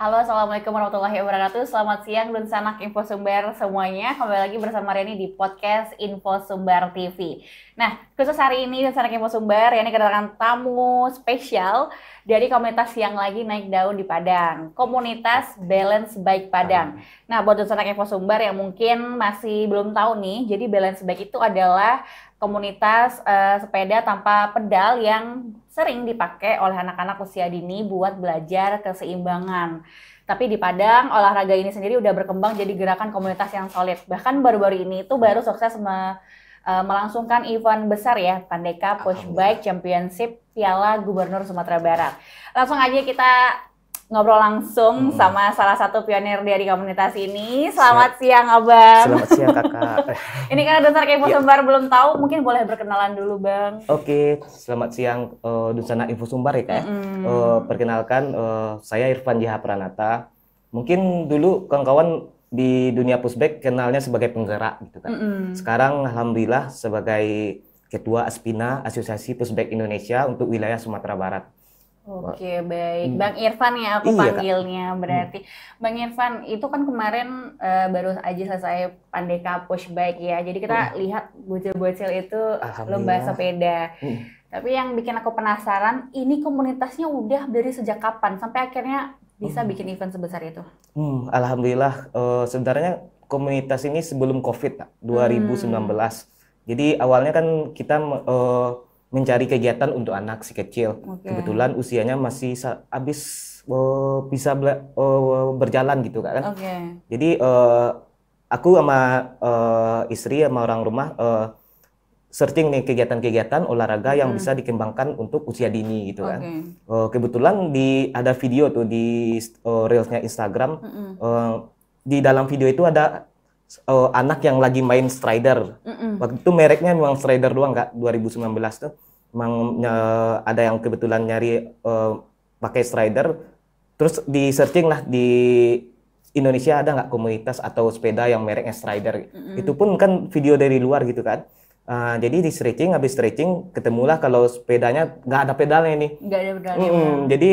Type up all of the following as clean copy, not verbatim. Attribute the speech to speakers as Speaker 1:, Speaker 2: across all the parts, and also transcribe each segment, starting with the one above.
Speaker 1: Halo, Assalamualaikum warahmatullahi wabarakatuh. Selamat siang dan sanak Info Sumber semuanya. Kembali lagi bersama Reni di podcast Info Sumber TV. Nah, khusus hari ini dan sanak Info Sumber, Reni kedatangan tamu spesial dari komunitas yang lagi naik daun di Padang. Komunitas Balance Bike Padang. Nah, buat sanak Info Sumber yang mungkin masih belum tahu nih, jadi Balance Bike itu adalah komunitas sepeda tanpa pedal yang sering dipakai oleh anak-anak usia dini buat belajar keseimbangan. Tapi di Padang, olahraga ini sendiri udah berkembang jadi gerakan komunitas yang solid. Bahkan baru-baru ini itu baru sukses melangsungkan event besar ya, Pandeka Push Bike Championship Piala Gubernur Sumatera Barat. Langsung aja kita ngobrol langsung sama salah satu pionir dari komunitas ini. Selamat siang, Abang.
Speaker 2: Selamat siang, Kakak.
Speaker 1: Ini kan Dunsana Info Sumber belum tahu, mungkin boleh berkenalan dulu, Bang.
Speaker 2: Oke, selamat siang Dunsana Info Sumber ya, Kak. Perkenalkan, saya Irfan Jiha Pranata. Mungkin dulu kawan-kawan di dunia pushbike kenalnya sebagai penggerak gitu kan. Sekarang alhamdulillah sebagai Ketua Aspina Asosiasi Pushbike Indonesia untuk wilayah Sumatera Barat.
Speaker 1: Oke, baik. Bang Irfan ya aku panggilnya berarti. Bang Irfan, itu kan kemarin baru aja selesai Pandeka Push Bike ya. Jadi kita lihat bocil-bocil itu lomba sepeda. Tapi yang bikin aku penasaran, ini komunitasnya udah dari sejak kapan? Sampai akhirnya bisa bikin event sebesar itu?
Speaker 2: Alhamdulillah, sebenarnya komunitas ini sebelum COVID 2019. Jadi awalnya kan kita mencari kegiatan untuk anak si kecil. Kebetulan usianya masih habis bisa berjalan gitu kan. Jadi aku sama istri sama orang rumah searching nih kegiatan-kegiatan olahraga yang bisa dikembangkan untuk usia dini gitu kan. Kebetulan ada video tuh di reelsnya Instagram. Di dalam video itu ada anak yang lagi main strider. Waktu itu mereknya memang strider doang, Kak. 2019 tuh memang ada yang kebetulan nyari pakai strider. Terus di searching lah di Indonesia ada nggak komunitas atau sepeda yang mereknya strider. Itu pun kan video dari luar gitu kan. Jadi di stretching, habis stretching ketemulah kalau sepedanya nggak ada pedalnya nih.
Speaker 1: Nggak ada pedalnya.
Speaker 2: Jadi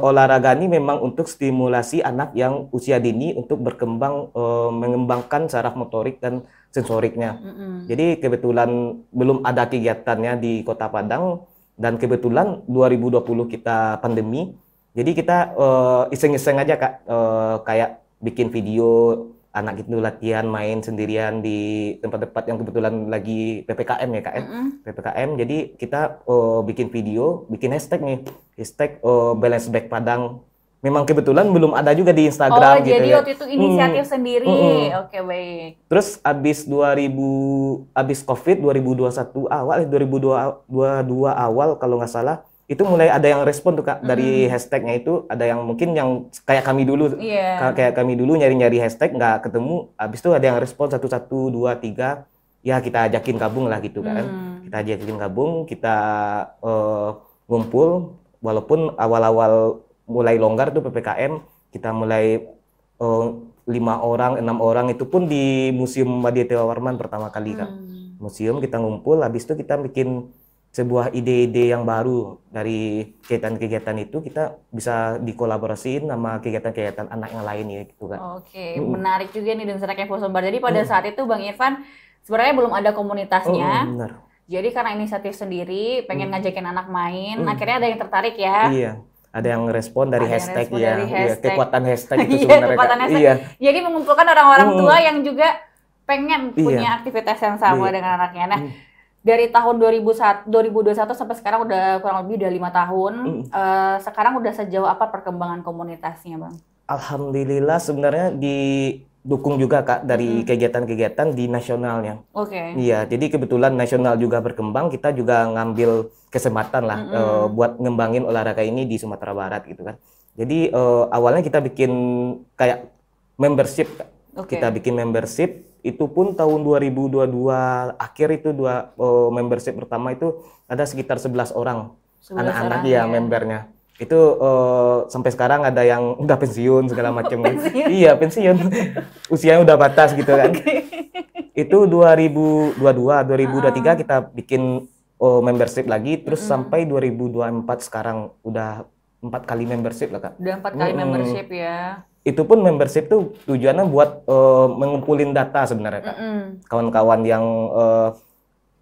Speaker 2: olahraga ini memang untuk stimulasi anak yang usia dini untuk berkembang, mengembangkan saraf motorik dan sensoriknya. Jadi kebetulan belum ada kegiatannya di Kota Padang, dan kebetulan 2020 kita pandemi. Jadi kita iseng-iseng aja, Kak, kayak bikin video anak itu latihan main sendirian di tempat-tempat yang kebetulan lagi PPKM ya, Kak. PPKM, jadi kita bikin video, bikin hashtag nih, hashtag Balance Bike Padang. Memang kebetulan belum ada juga di Instagram gitu
Speaker 1: jadi
Speaker 2: ya.
Speaker 1: waktu itu inisiatif sendiri. Oke, baik.
Speaker 2: Terus abis COVID 2021 awal, 2022 awal kalau nggak salah, itu mulai ada yang respon tuh, Kak, dari hashtagnya itu. Ada yang mungkin yang kayak kami dulu, kayak kami dulu nyari-nyari hashtag nggak ketemu. Abis itu ada yang respon 1, 2, 3, ya kita ajakin gabung lah gitu kan. Kita ajakin gabung, kita ngumpul. Walaupun awal-awal mulai longgar tuh PPKM, kita mulai 5 orang, 6 orang, itu pun di Museum Madya Dewa Warman pertama kali, Kak. Museum kita ngumpul, habis itu kita bikin sebuah ide-ide yang baru. Dari kegiatan-kegiatan itu kita bisa dikolaborasiin sama kegiatan-kegiatan anak yang lain ya gitu kan.
Speaker 1: Oke, menarik juga nih Dunsana Info Sumber. Jadi pada saat itu Bang Irfan sebenarnya belum ada komunitasnya.
Speaker 2: Benar.
Speaker 1: Jadi karena inisiatif sendiri, pengen ngajakin anak main, akhirnya ada yang tertarik ya.
Speaker 2: Iya, ada yang respon dari hashtag ya.
Speaker 1: Dari
Speaker 2: kekuatan hashtag itu
Speaker 1: iya,
Speaker 2: sebenarnya,
Speaker 1: kekuatan
Speaker 2: Kak.
Speaker 1: hashtag.
Speaker 2: Iya.
Speaker 1: Jadi mengumpulkan orang-orang tua yang juga pengen punya aktivitas yang sama dengan anaknya. Nah, dari tahun 2021 sampai sekarang udah kurang lebih udah 5 tahun. Sekarang udah sejauh apa perkembangan komunitasnya, Bang?
Speaker 2: Alhamdulillah sebenarnya didukung juga, Kak, dari kegiatan-kegiatan di nasionalnya. Iya, jadi kebetulan nasional juga berkembang, kita juga ngambil kesempatan lah buat ngembangin olahraga ini di Sumatera Barat gitu kan. Jadi awalnya kita bikin kayak membership, Kak. Kita bikin membership. Itu pun tahun 2022 akhir itu membership pertama itu ada sekitar 11 orang anak-anak ya membernya. Itu sampai sekarang ada yang udah pensiun segala macam. Iya, pensiun. Usianya udah batas gitu kan. Itu 2022, 2023 kita bikin membership lagi, terus sampai 2024 sekarang udah 4 kali membership lah Kak.
Speaker 1: Udah 4 kali membership ya.
Speaker 2: Itu pun membership tuh tujuannya buat mengumpulin data sebenarnya Kak. Kawan-kawan yang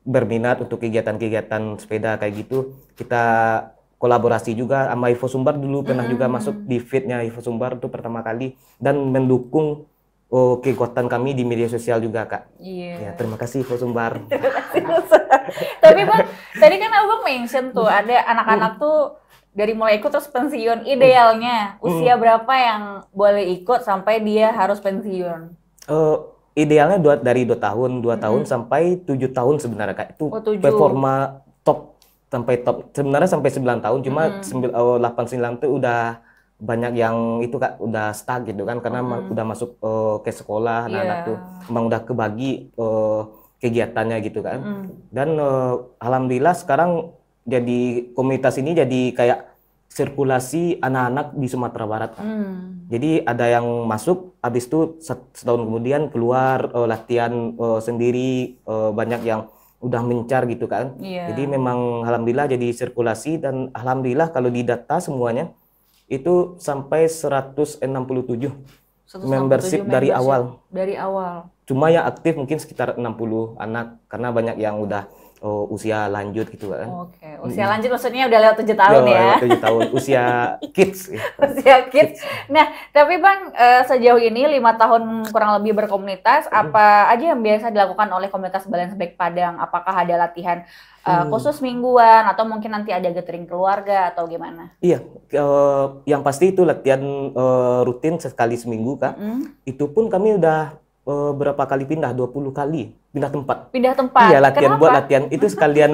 Speaker 2: berminat untuk kegiatan-kegiatan sepeda kayak gitu, kita kolaborasi juga sama Ivo Sumbar dulu pernah juga masuk di feed-nya Ivo Sumbar itu pertama kali, dan mendukung kekuatan kami di media sosial juga Kak.
Speaker 1: Iya.
Speaker 2: Ya, terima kasih Ivo Sumbar.
Speaker 1: Tapi Bang, tadi kan Abang mention tuh ada anak-anak tuh dari mulai ikut terus pensiun. Idealnya usia berapa yang boleh ikut sampai dia harus pensiun?
Speaker 2: Idealnya dari 2 tahun, 2 tahun sampai 7 tahun sebenarnya Kak. Itu performa top sampai top. Sebenarnya sampai 9 tahun, cuma 8-9 itu udah banyak yang itu Kak udah stuck gitu kan, karena udah masuk ke sekolah, anak-anak tuh emang udah kebagi kegiatannya gitu kan. Dan alhamdulillah sekarang jadi komunitas ini jadi kayak sirkulasi anak-anak di Sumatera Barat Kak. Jadi ada yang masuk, habis itu setahun kemudian keluar latihan sendiri, banyak yang udah mencar gitu kan. Jadi memang alhamdulillah jadi sirkulasi, dan alhamdulillah kalau di data semuanya itu sampai 167 membership dari awal.
Speaker 1: Dari awal.
Speaker 2: Cuma yang aktif mungkin sekitar 60 anak, karena banyak yang udah usia lanjut gitu kan.
Speaker 1: Oke, usia lanjut maksudnya udah lewat 7 tahun ya?
Speaker 2: Lewat 7 tahun, usia kids. Ya.
Speaker 1: Usia kids. Nah, tapi Bang, sejauh ini 5 tahun kurang lebih berkomunitas, apa aja yang biasa dilakukan oleh komunitas Balance Bike Padang? Apakah ada latihan khusus mingguan, atau mungkin nanti ada gathering keluarga, atau gimana?
Speaker 2: Iya, yang pasti itu latihan rutin sekali seminggu Kak. Itu pun kami udah berapa kali pindah, 20 kali pindah tempat.
Speaker 1: Pindah tempat?
Speaker 2: Iya, latihan.
Speaker 1: Kenapa?
Speaker 2: Buat latihan itu sekalian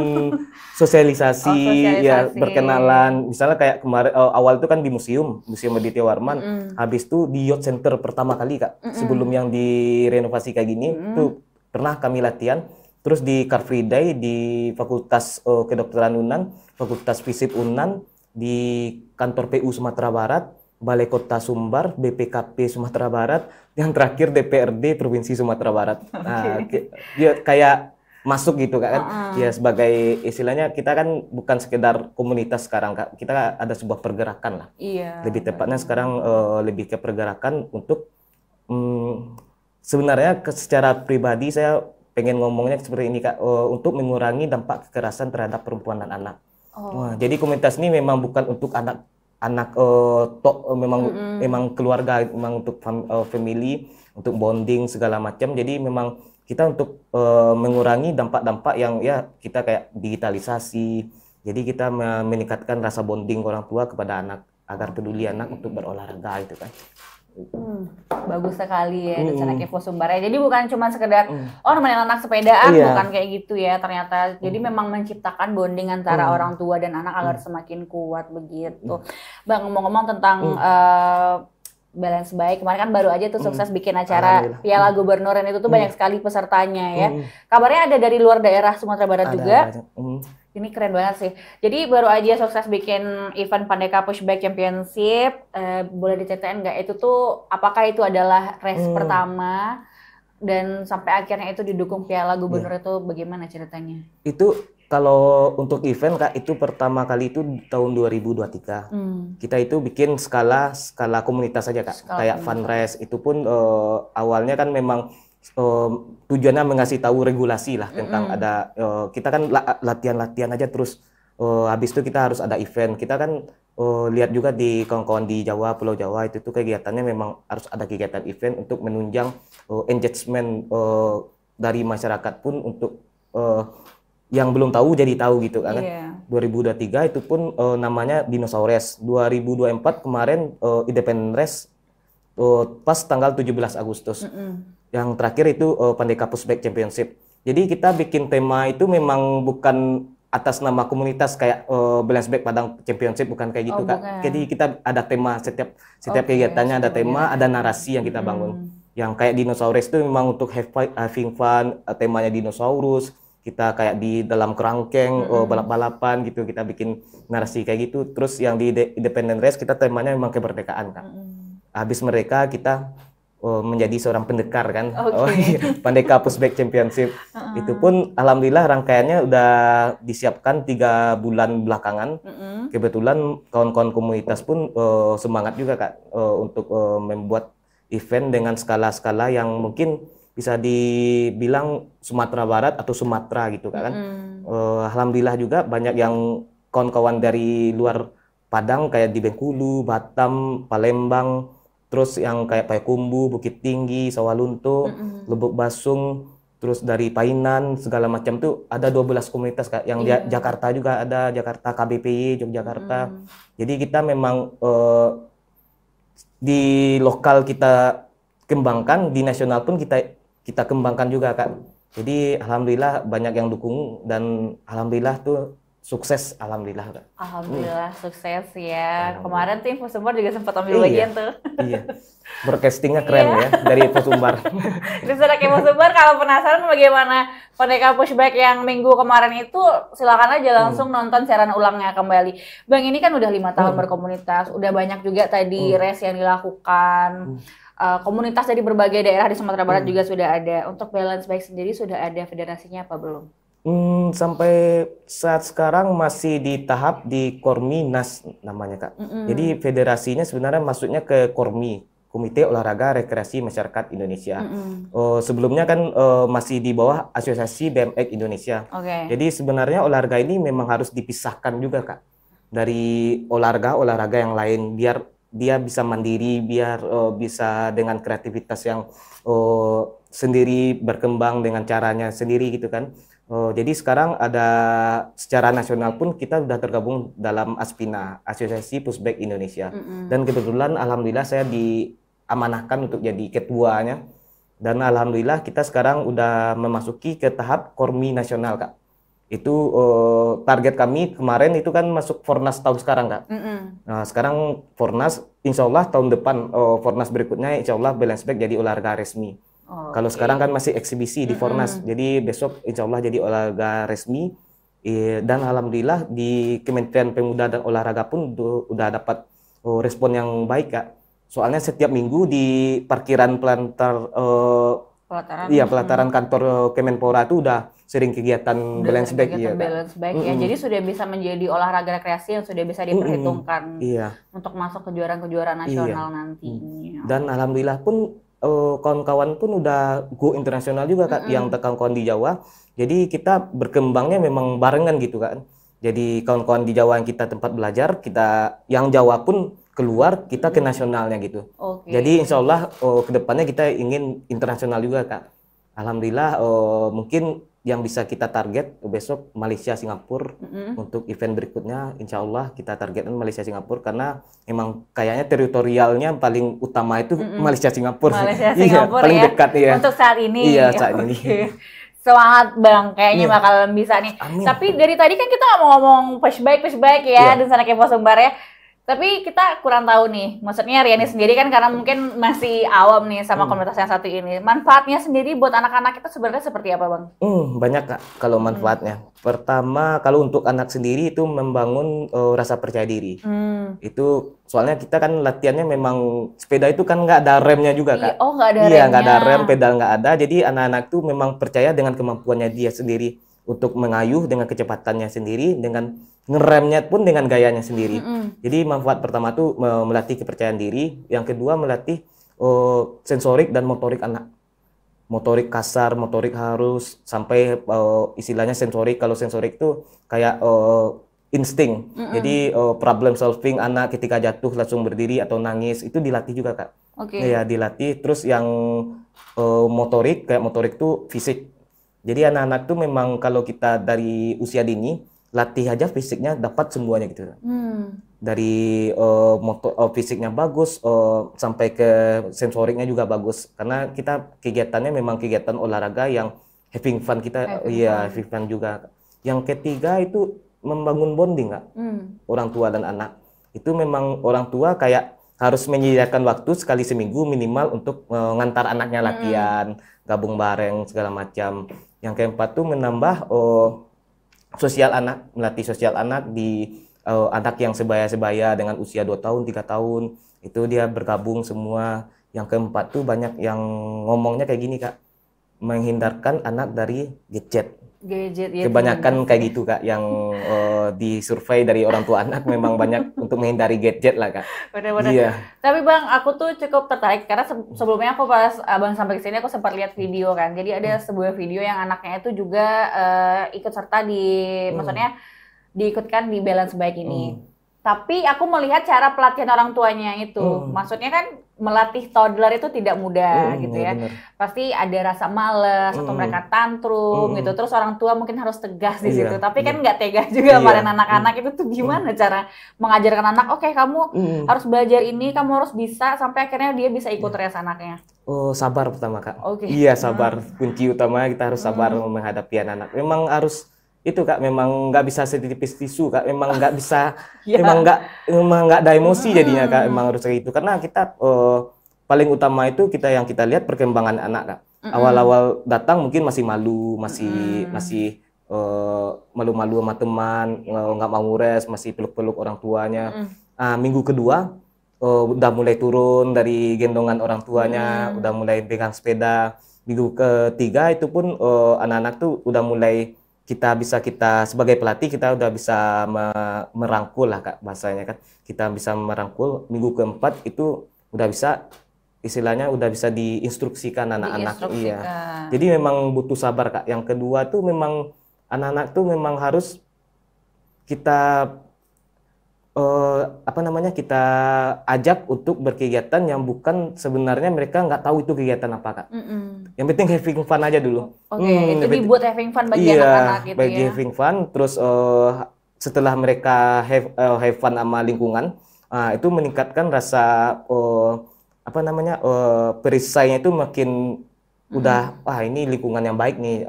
Speaker 2: sosialisasi, ya berkenalan. Misalnya kayak kemarin awal itu kan di museum Aditya Warman, habis itu di Youth Center pertama kali Kak. Sebelum yang direnovasi kayak gini, itu pernah kami latihan. Terus di Car Free Day di Fakultas Kedokteran UNAN, Fakultas Fisip UNAN, di kantor PU Sumatera Barat, Balai Kota Sumbar, BPKP Sumatera Barat, yang terakhir DPRD Provinsi Sumatera Barat. Nah, dia kayak masuk gitu kan. Ya sebagai istilahnya kita kan bukan sekedar komunitas sekarang Kak. Kita ada sebuah pergerakan lah.
Speaker 1: Iya.
Speaker 2: Lebih tepatnya sekarang lebih ke pergerakan untuk sebenarnya secara pribadi saya pengen ngomongnya seperti ini Kak, untuk mengurangi dampak kekerasan terhadap perempuan dan anak. Wah, jadi komunitas ini memang bukan untuk anak memang keluarga, memang untuk family, untuk bonding segala macam. Jadi memang kita untuk mengurangi dampak-dampak yang ya kita kayak digitalisasi. Jadi kita meningkatkan rasa bonding orang tua kepada anak agar peduli anak untuk berolahraga itu kan.
Speaker 1: Bagus sekali ya Duta Anak Evo Sumbar ya. Jadi bukan cuma sekedar nemenin anak sepedaan, bukan kayak gitu ya ternyata. Jadi memang menciptakan bonding antara orang tua dan anak agar semakin kuat begitu. Bang, ngomong-ngomong tentang Balance Bike, kemarin kan baru aja tuh sukses bikin acara Piala Gubernur, dan itu tuh banyak sekali pesertanya ya. Kabarnya ada dari luar daerah Sumatera Barat juga. Ini keren banget sih. Jadi baru aja sukses bikin event Pandeka Pushbike Championship. Boleh diceritain nggak itu tuh, apakah itu adalah race pertama dan sampai akhirnya itu didukung Piala Gubernur, itu bagaimana ceritanya?
Speaker 2: Itu kalau untuk event Kak, itu pertama kali itu tahun 2023. Kita itu bikin skala komunitas saja Kak. Kayak fun race itu pun awalnya kan memang tujuannya mengasih tahu regulasi lah tentang ada kita kan latihan aja terus habis itu kita harus ada event. Kita kan lihat juga di kawan-kawan di Jawa, Pulau Jawa itu tuh kegiatannya memang harus ada kegiatan event untuk menunjang engagement dari masyarakat pun untuk yang belum tahu jadi tahu gitu kan. 2023 itu pun namanya Dinosaurus. 2024 kemarin Independent Race pas tanggal 17 Agustus. Yang terakhir itu Pandeka Pushbike Championship. Jadi kita bikin tema itu memang bukan atas nama komunitas kayak Balance Bike Padang Championship, bukan kayak gitu Kak. Jadi kita ada tema, setiap kegiatannya ada tema, ada narasi yang kita bangun. Yang kayak Dinosaurus itu memang untuk having fun, temanya dinosaurus. Kita kayak di dalam kerangkeng, balap-balapan gitu, kita bikin narasi kayak gitu. Terus yang di Independent Race kita temanya memang kemerdekaan Kak. Habis mereka kita menjadi seorang pendekar kan.
Speaker 1: Oke.
Speaker 2: Pendekar Pushback Championship. Itu pun alhamdulillah rangkaiannya udah disiapkan 3 bulan belakangan. Kebetulan kawan-kawan komunitas pun semangat juga Kak untuk membuat event dengan skala-skala yang mungkin bisa dibilang Sumatera Barat atau Sumatera gitu kan. Alhamdulillah juga banyak yang kawan-kawan dari luar Padang kayak di Bengkulu, Batam, Palembang, terus yang kayak Payakumbuh, Bukit Tinggi, Sawalunto, Lubuk Basung, terus dari Painan segala macam tuh ada 12 komunitas Kak. Yang di Jakarta juga ada, Jakarta KBPY Yogyakarta. Jadi kita memang di lokal kita kembangkan, di nasional pun kita kembangkan juga Kak. Jadi alhamdulillah banyak yang dukung dan alhamdulillah tuh sukses, alhamdulillah Kak.
Speaker 1: Alhamdulillah sukses ya. Kemarin tim Infosumber juga sempat ambil bagian tuh.
Speaker 2: Iya. Broadcastingnya keren ya dari Infosumber.
Speaker 1: Terus ada Infosumber, kalau penasaran bagaimana Pendekar Pushback yang minggu kemarin itu, silakan aja langsung nonton siaran ulangnya kembali. Bang, ini kan udah 5 tahun berkomunitas, udah banyak juga tadi race yang dilakukan. Komunitas dari berbagai daerah di Sumatera Barat juga sudah ada. Untuk balance bike sendiri sudah ada federasinya apa belum?
Speaker 2: Sampai saat sekarang masih di tahap di Korminas namanya Kak. Jadi federasinya sebenarnya masuknya ke Kormi, Komite Olahraga Rekreasi Masyarakat Indonesia. Sebelumnya kan masih di bawah Asosiasi BMX Indonesia. Jadi sebenarnya olahraga ini memang harus dipisahkan juga Kak dari olahraga yang lain, biar dia bisa mandiri, biar bisa dengan kreativitas yang sendiri berkembang dengan caranya sendiri gitu kan. Jadi sekarang ada secara nasional pun kita sudah tergabung dalam ASPINA, Asosiasi Pushback Indonesia. Dan kebetulan alhamdulillah saya diamanahkan untuk jadi ketuanya. Dan alhamdulillah kita sekarang udah memasuki ke tahap Kormi nasional Kak. Itu target kami kemarin itu kan masuk Fornas tahun sekarang Kak. Nah sekarang Fornas insya Allah tahun depan, Fornas berikutnya insya Allah balance bike jadi olahraga resmi. Kalau sekarang kan masih eksibisi di Fornas, jadi besok insya Allah jadi olahraga resmi. Dan alhamdulillah di Kementerian Pemuda dan Olahraga pun udah dapat respon yang baik Kak. Soalnya setiap minggu di parkiran pelataran kantor Kemenpora itu udah sering kegiatan balance bike ya.
Speaker 1: Balance bike ya. Jadi sudah bisa menjadi olahraga rekreasi yang sudah bisa diperhitungkan untuk masuk kejuaraan-kejuaraan nasional nantinya.
Speaker 2: Dan alhamdulillah pun kawan-kawan pun udah go internasional juga Kak, yang kawan-kawan di Jawa. Jadi kita berkembangnya memang barengan gitu kan. Jadi kawan-kawan di Jawa yang kita tempat belajar, kita yang Jawa pun keluar, kita ke nasionalnya gitu. Jadi insya Allah kedepannya kita ingin internasional juga Kak. Alhamdulillah mungkin yang bisa kita target besok Malaysia Singapura untuk event berikutnya, insya Allah kita targetkan Malaysia Singapura karena emang kayaknya teritorialnya paling utama itu Malaysia Singapura. Paling dekat ya.
Speaker 1: Untuk saat ini.
Speaker 2: Iya saat ini.
Speaker 1: Semangat Bang, kayaknya bakalan bisa nih.
Speaker 2: Amin.
Speaker 1: Tapi dari tadi kan kita ngomong pushback ya, dan sana Infosumber ya. Tapi kita kurang tahu nih, maksudnya Riani sendiri kan karena mungkin masih awam nih sama komunitas yang satu ini. Manfaatnya sendiri buat anak-anak itu sebenarnya seperti apa Bang?
Speaker 2: Banyak Kak kalau manfaatnya. Pertama, kalau untuk anak sendiri itu membangun rasa percaya diri. Itu soalnya kita kan latihannya memang sepeda itu kan nggak ada remnya juga Kak.
Speaker 1: Nggak ada remnya.
Speaker 2: Iya, nggak ada rem, pedal nggak ada. Jadi anak-anak tuh memang percaya dengan kemampuannya dia sendiri untuk mengayuh dengan kecepatannya sendiri, dengan ngeremnya pun dengan gayanya sendiri. Jadi manfaat pertama tuh melatih kepercayaan diri, yang kedua melatih sensorik dan motorik anak. Motorik kasar, motorik halus, sampai istilahnya sensorik. Kalau sensorik itu kayak insting. Jadi problem solving anak ketika jatuh langsung berdiri atau nangis itu dilatih juga Kak. Ya dilatih. Terus yang motorik kayak motorik tuh fisik. Jadi anak-anak tuh memang kalau kita dari usia dini latih aja fisiknya dapat semuanya gitu. Dari fisiknya bagus sampai ke sensoriknya juga bagus. Karena kita kegiatannya memang kegiatan olahraga yang having fun kita, having fun juga. Yang ketiga itu membangun bonding Kak. Orang tua dan anak. Itu memang orang tua kayak harus menyediakan waktu sekali seminggu minimal untuk ngantar anaknya latihan, gabung bareng segala macam. Yang keempat tuh menambah sosial anak, melatih sosial anak di anak yang sebaya-sebaya dengan usia 2 tahun, 3 tahun. Itu dia bergabung semua. Yang keempat tuh banyak yang ngomongnya kayak gini Kak, menghindarkan anak dari gadget.
Speaker 1: Gadget ya
Speaker 2: Kebanyakan kayak gitu Kak, yang di survei dari orang tua anak memang banyak untuk menghindari gadget lah Kak.
Speaker 1: Bener-bener.
Speaker 2: Iya.
Speaker 1: Tapi Bang, aku tuh cukup tertarik karena sebelumnya aku pas Abang sampai ke sini aku sempat lihat video kan. Jadi ada sebuah video yang anaknya itu juga ikut serta di, maksudnya diikutkan di balance bike ini. Tapi aku melihat cara pelatihan orang tuanya itu, maksudnya kan melatih toddler itu tidak mudah gitu ya.
Speaker 2: Bener.
Speaker 1: Pasti ada rasa males atau mereka tantrum gitu. Terus orang tua mungkin harus tegas di situ. Tapi kan nggak tegas juga kemarin anak-anak itu tuh gimana cara mengajarkan anak, oke, kamu harus belajar ini, kamu harus bisa sampai akhirnya dia bisa ikut tes anaknya.
Speaker 2: Oh, sabar pertama Kak.
Speaker 1: Oke.
Speaker 2: Iya, sabar. Kunci utamanya kita harus sabar menghadapi anak-anak. Memang harus itu Kak, memang nggak bisa setipis tisu Kak, memang nggak bisa, memang nggak ada emosi jadinya Kak, memang harus kayak itu karena kita paling utama itu yang kita lihat perkembangan anak Kak. Awal-awal datang mungkin masih malu, masih malu-malu sama teman, nggak mau ngures, masih peluk-peluk orang tuanya. Minggu kedua udah mulai turun dari gendongan orang tuanya, udah mulai pegang sepeda. Minggu ketiga itu pun anak-anak tuh udah mulai kita sebagai pelatih kita udah bisa merangkul lah Kak, bahasanya kan. Kita bisa merangkul. Minggu keempat itu udah bisa, istilahnya udah bisa diinstruksikan anak-anak. Iya. Jadi memang butuh sabar Kak. Yang kedua tuh memang anak-anak tuh memang harus kita kita ajak untuk berkegiatan yang bukan sebenarnya mereka nggak tahu itu kegiatan apa Kak. Yang penting having fun aja dulu.
Speaker 1: Itu dibuat having fun bagi anak-anak gitu
Speaker 2: bagi having fun. Terus setelah mereka have fun sama lingkungan, itu meningkatkan rasa perisainya itu makin udah, ini lingkungan yang baik nih,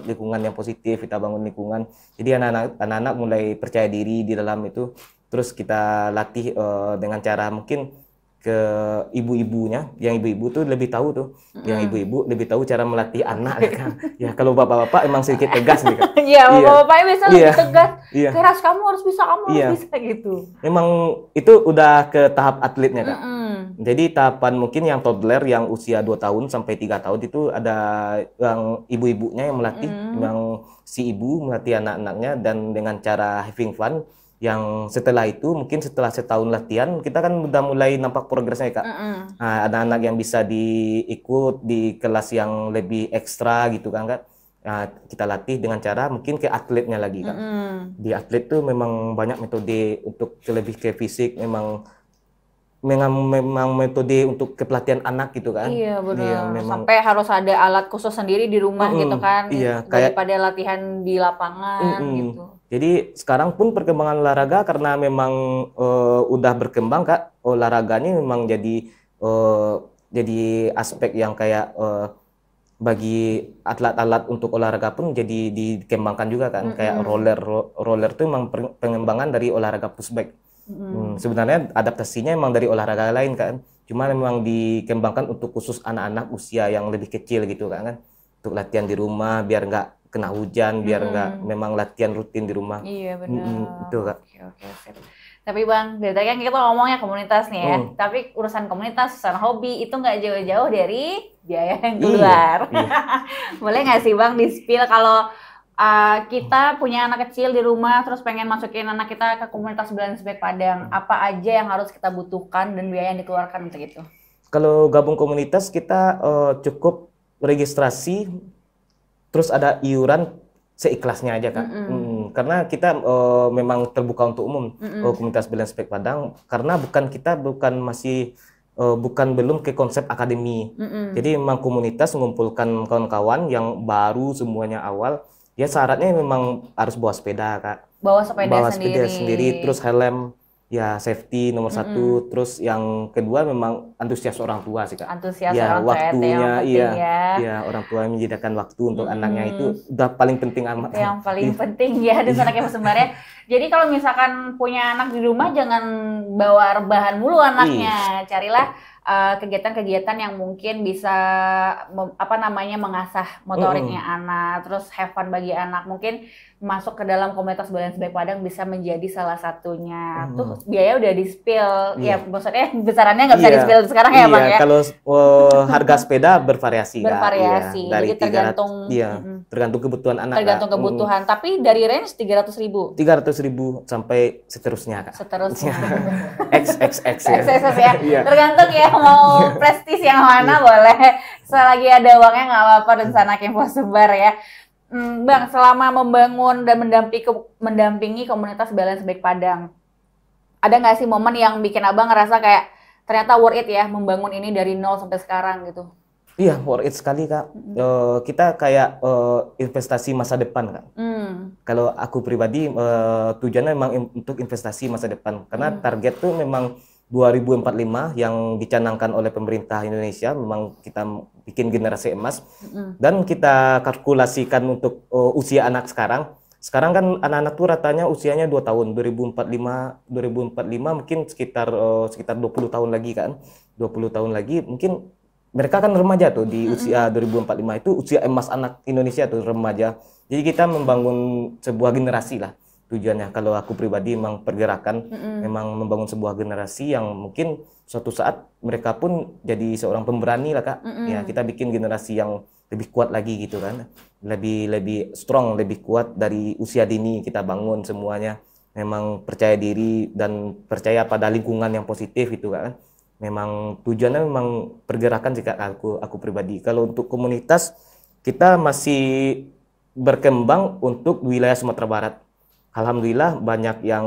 Speaker 2: lingkungan yang positif, kita bangun lingkungan. Jadi anak-anak mulai percaya diri di dalam itu. Terus kita latih dengan cara mungkin ke ibu-ibunya, yang ibu-ibu tuh lebih tahu tuh, yang ibu-ibu lebih tahu cara melatih anak kan. Ya kalau bapak-bapak emang sedikit tegas nih Kak.
Speaker 1: Iya, bapak-bapaknya biasa lebih tegas.
Speaker 2: Iya.
Speaker 1: Keras, kamu harus bisa gitu.
Speaker 2: Memang itu udah ke tahap atletnya Kak. Jadi tahapan mungkin yang toddler yang usia 2 tahun sampai 3 tahun itu ada yang ibu-ibunya yang melatih, yang si ibu melatih anak-anaknya dan dengan cara having fun. Yang setelah itu mungkin setelah setahun latihan kita kan udah mulai nampak progresnya Kak. Ada anak yang bisa diikut di kelas yang lebih ekstra gitu kan Kak. Kita latih dengan cara mungkin ke atletnya lagi Kak. Di atlet tuh memang banyak metode untuk lebih ke fisik, memang metode untuk kepelatihan anak gitu kan.
Speaker 1: Iya benar. Sampai harus ada alat khusus sendiri di rumah gitu kan.
Speaker 2: Iya,
Speaker 1: daripada latihan di lapangan gitu.
Speaker 2: Jadi sekarang pun perkembangan olahraga karena memang udah berkembang Kak, olahraganya memang jadi aspek yang kayak bagi atlet-atlet untuk olahraga pun jadi dikembangkan juga kan. Kayak roller itu memang pengembangan dari olahraga pushback. Sebenarnya adaptasinya memang dari olahraga lain kan, cuma memang dikembangkan untuk khusus anak-anak usia yang lebih kecil gitu kan, untuk latihan di rumah biar nggak kena hujan, biar nggak memang latihan rutin di rumah.
Speaker 1: Iya benar.
Speaker 2: Itu Kak.
Speaker 1: Oke. Tapi Bang, dari tadi kan kita ngomongnya komunitas nih ya, tapi urusan komunitas, urusan hobi itu nggak jauh-jauh dari biaya yang keluar. Boleh nggak sih Bang di-spill kalau kita punya anak kecil di rumah terus pengen masukin anak kita ke komunitas balance bike Padang, apa aja yang harus kita butuhkan dan biaya yang dikeluarkan untuk itu?
Speaker 2: Kalau gabung komunitas kita cukup registrasi, terus ada iuran seikhlasnya aja Kak. Karena kita memang terbuka untuk umum komunitas balance bike Padang, karena belum ke konsep akademi. Jadi memang komunitas mengumpulkan kawan-kawan yang baru semuanya awal. Ya syaratnya memang harus bawa sepeda Kak.
Speaker 1: Bawa sepeda
Speaker 2: sendiri, terus helm, ya safety nomor 1. Terus yang kedua memang antusias orang tua sih Kak.
Speaker 1: Antusias
Speaker 2: ya,
Speaker 1: orang tua
Speaker 2: waktunya,
Speaker 1: ya.
Speaker 2: Ya orang tua menyediakan waktu untuk anaknya itu udah paling penting amat.
Speaker 1: Yang paling penting ya dan anaknya sebenarnya. Jadi kalau misalkan punya anak di rumah jangan bawa rebahan mulu anaknya. Carilah kegiatan-kegiatan yang mungkin bisa mengasah motoriknya anak, terus have fun bagi anak. Mungkin masuk ke dalam komunitas Balance Baik Padang bisa menjadi salah satunya. Tuh biaya udah di-spill, ya maksudnya besarannya nggak bisa di-spill sekarang ya Bang ya?
Speaker 2: Kalau harga sepeda bervariasi,
Speaker 1: bervariasi,
Speaker 2: Kak. Dari
Speaker 1: jadi tergantung
Speaker 2: tergantung kebutuhan anak.
Speaker 1: Tergantung kebutuhan, tapi dari range 300.000.
Speaker 2: 300.000 sampai seterusnya, Kak.
Speaker 1: Seterusnya.
Speaker 2: XXX ya.
Speaker 1: XXX ya. Tergantung ya mau prestis yang mana boleh. Selagi ada uangnya nggak apa-apa dan Sanak Info Sumber ya. Bang, selama membangun dan mendampingi komunitas Balance Baik Padang, ada nggak sih momen yang bikin abang ngerasa kayak ternyata worth it ya membangun ini dari nol sampai sekarang gitu?
Speaker 2: Iya, worth it sekali, Kak. Kita kayak investasi masa depan, Kak. Kalau aku pribadi tujuannya memang untuk investasi masa depan, karena target tuh memang 2045 yang dicanangkan oleh pemerintah Indonesia, memang kita bikin generasi emas, dan kita kalkulasikan untuk usia anak sekarang. Sekarang kan anak-anak tuh ratanya usianya 2 tahun, 2045 mungkin sekitar 20 tahun lagi kan, 20 tahun lagi mungkin mereka kan remaja tuh di usia 2045 itu usia emas anak Indonesia tuh remaja. Jadi kita membangun sebuah generasi lah. Tujuannya kalau aku pribadi memang pergerakan memang membangun sebuah generasi yang mungkin suatu saat mereka pun jadi seorang pemberani lah, Kak. Ya, kita bikin generasi yang lebih kuat lagi gitu kan. Lebih strong, lebih kuat dari usia dini kita bangun semuanya. Memang percaya diri dan percaya pada lingkungan yang positif gitu kan. Memang tujuannya memang pergerakan sih, Kak, aku pribadi. Kalau untuk komunitas kita masih berkembang untuk wilayah Sumatera Barat. Alhamdulillah banyak yang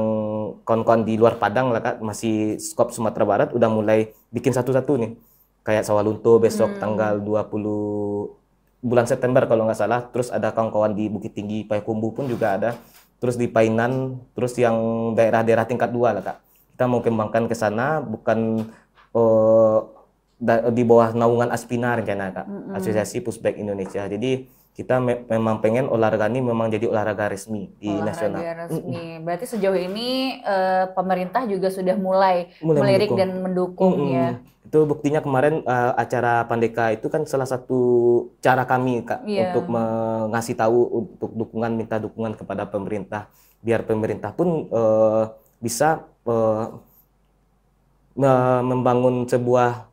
Speaker 2: kawan-kawan di luar Padang lah, Kak, masih skop Sumatera Barat udah mulai bikin satu-satu nih. Kayak Sawalunto besok tanggal 20 bulan September kalau nggak salah. Terus ada kawan-kawan di Bukit Tinggi, Payakumbuh pun juga ada. Terus di Painan, terus yang daerah-daerah tingkat 2 lah, Kak. Kita mau kembangkan ke sana, bukan di bawah naungan Aspina rencana, Kak, Asosiasi Pushback Indonesia. Jadi kita memang pengen olahraga ini memang jadi olahraga resmi di nasional.
Speaker 1: Resmi. Berarti sejauh ini pemerintah juga sudah mulai melirik dan mendukung ya.
Speaker 2: Itu buktinya kemarin acara Pandeka itu kan salah satu cara kami, Kak, untuk mengasih tahu untuk minta dukungan kepada pemerintah biar pemerintah pun bisa membangun sebuah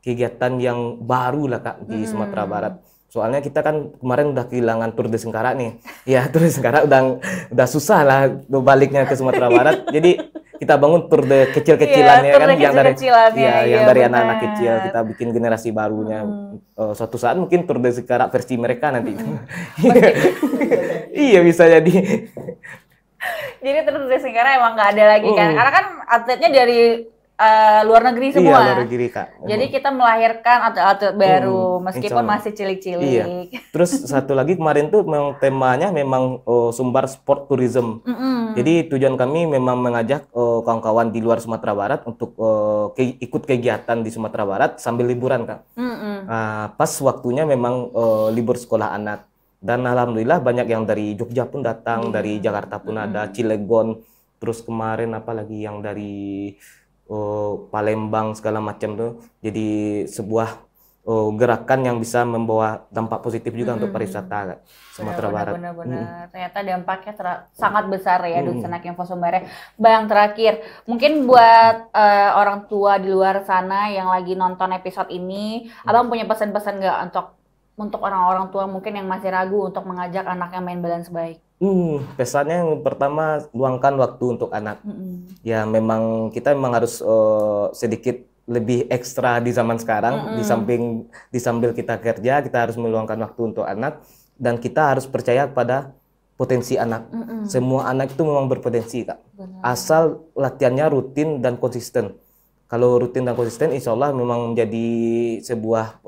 Speaker 2: kegiatan yang baru lah, Kak, di Sumatera Barat. Soalnya kita kan kemarin udah kehilangan Tour de Sengkara nih. Ya, Tour de Sengkara udah susah lah baliknya ke Sumatera Barat. Jadi kita bangun Tour de kecil-kecilannya kan yang dari anak-anak kecil, kita bikin generasi barunya. Suatu saat mungkin Tour de Sengkara versi mereka nanti. Iya, bisa jadi.
Speaker 1: Jadi Tour de Sengkara emang nggak ada lagi kan? Karena kan atletnya dari luar negeri semua.
Speaker 2: Iya, luar negeri, Kak.
Speaker 1: Jadi kita melahirkan atlet-atlet baru meskipun masih cilik-cilik.
Speaker 2: Iya. Terus satu lagi kemarin tuh memang temanya memang Sumbar Sport Tourism. Jadi tujuan kami memang mengajak kawan-kawan di luar Sumatera Barat untuk ikut kegiatan di Sumatera Barat sambil liburan, Kak. Pas waktunya memang libur sekolah anak. Dan alhamdulillah banyak yang dari Jogja pun datang, dari Jakarta pun ada, Cilegon. Terus kemarin apalagi yang dari Palembang segala macam tuh. Jadi sebuah gerakan yang bisa membawa dampak positif juga untuk pariwisata Sumatera Barat.
Speaker 1: Benar-benar. Ternyata dampaknya sangat besar ya untuk Sanak Info Sumber. Bang, terakhir mungkin buat orang tua di luar sana yang lagi nonton episode ini, Abang punya pesan-pesan nggak untuk orang-orang tua mungkin yang masih ragu untuk mengajak anaknya main balance baik?
Speaker 2: Pesannya yang pertama, luangkan waktu untuk anak. Ya memang kita harus sedikit lebih ekstra di zaman sekarang. Di sambil kita kerja, kita harus meluangkan waktu untuk anak, dan kita harus percaya pada potensi anak. Semua anak itu memang berpotensi, Kak. Asal latihannya rutin dan konsisten. Kalau rutin dan konsisten, insya Allah memang menjadi sebuah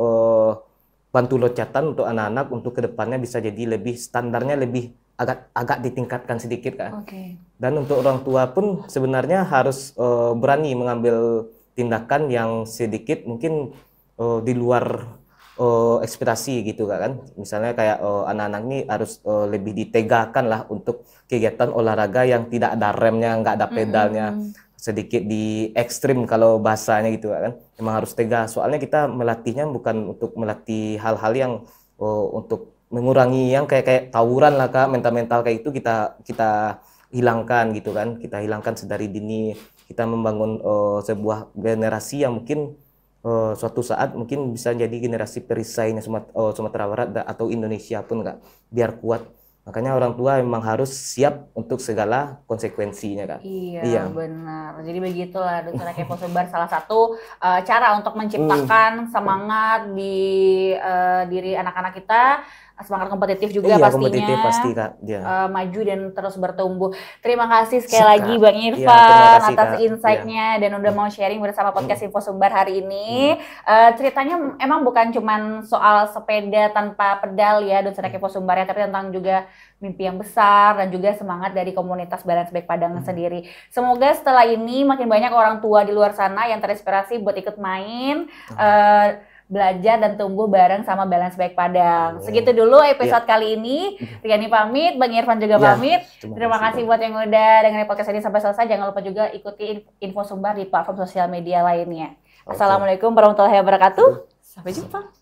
Speaker 2: bantu loncatan untuk anak-anak untuk kedepannya bisa jadi lebih standarnya lebih agak ditingkatkan sedikit, Kak. Dan untuk orang tua pun sebenarnya harus berani mengambil tindakan yang sedikit mungkin di luar ekspektasi gitu, Kak, kan. Misalnya kayak anak-anak ini harus lebih ditegakan lah untuk kegiatan olahraga yang tidak ada remnya, nggak ada pedalnya, sedikit di ekstrim kalau bahasanya gitu, Kak, kan. Memang harus tegas. Soalnya kita melatihnya bukan untuk melatih hal-hal yang untuk mengurangi yang kayak tawuran lah Kak, mental-mental kayak itu kita hilangkan gitu kan, kita hilangkan sedari dini, kita membangun sebuah generasi yang mungkin suatu saat mungkin bisa jadi generasi perisainya Sumatera Barat atau Indonesia pun Kak, biar kuat. Makanya orang tua memang harus siap untuk segala konsekuensinya Kak.
Speaker 1: Iya, benar. Jadi begitulah Duta Kepo Sumber, salah satu cara untuk menciptakan semangat di diri anak-anak kita, semangat kompetitif juga
Speaker 2: Iya,
Speaker 1: pastinya,
Speaker 2: kompetitif pasti Kak.
Speaker 1: maju dan terus bertumbuh. Terima kasih sekali lagi Bang
Speaker 2: Iya,
Speaker 1: Irfan
Speaker 2: kasih,
Speaker 1: atas
Speaker 2: Kak.
Speaker 1: insight-nya dan udah mau sharing bersama podcast Info Sumber hari ini. Ceritanya emang bukan cuman soal sepeda tanpa pedal ya Duta Kepo Sumber ya, tapi tentang juga mimpi yang besar dan juga semangat dari komunitas Balance Bike Padang sendiri. Semoga setelah ini makin banyak orang tua di luar sana yang terinspirasi buat ikut main, belajar dan tumbuh bareng sama Balance Bike Padang. Segitu dulu episode kali ini. Riani pamit, Bang Irfan juga pamit. Terima kasih buat yang udah dengerin podcast ini sampai selesai. Jangan lupa juga ikuti Info Sumber di platform sosial media lainnya. Assalamualaikum warahmatullahi wabarakatuh. Sampai jumpa.